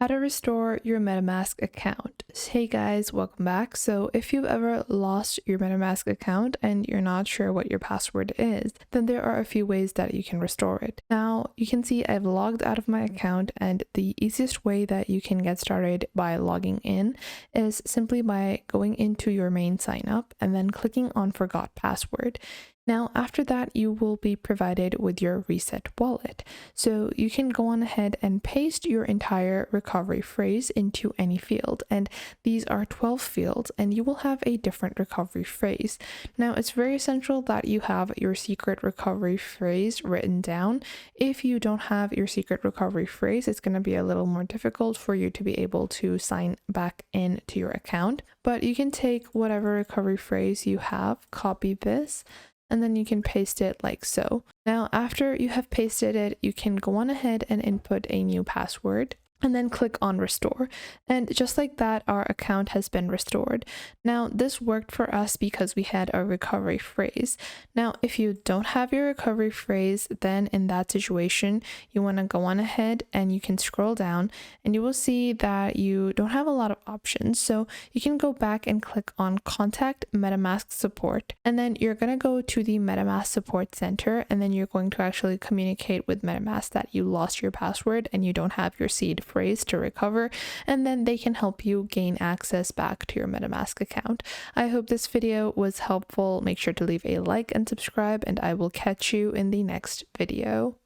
How to restore your Metamask account. Hey guys, welcome back. So if you've ever lost your Metamask account and you're not sure what your password is, then there are a few ways that you can restore it. Now you can see I've logged out of my account, and the easiest way that you can get started by logging in is simply by going into your main sign up and then clicking on forgot password. Now, after that, you will be provided with your reset wallet. So you can go on ahead and paste your entire recovery phrase into any field. And these are 12 fields, and you will have a different recovery phrase. Now, it's very essential that you have your secret recovery phrase written down. If you don't have your secret recovery phrase, it's going to be a little more difficult for you to be able to sign back into your account. But you can take whatever recovery phrase you have, copy this, and then you can paste it like so. Now, after you have pasted it, you can go on ahead and input a new password and then click on restore. And just like that, our account has been restored. Now, this worked for us because we had a recovery phrase. Now, if you don't have your recovery phrase, then in that situation, you want to go on ahead and you can scroll down and you will see that you don't have a lot of options. So you can go back and click on contact Metamask support. And then you're going to go to the Metamask support center, and then you're going to actually communicate with Metamask that you lost your password and you don't have your seed phrase to recover, and then they can help you gain access back to your Metamask account. I hope this video was helpful. Make sure to leave a like and subscribe, and I will catch you in the next video.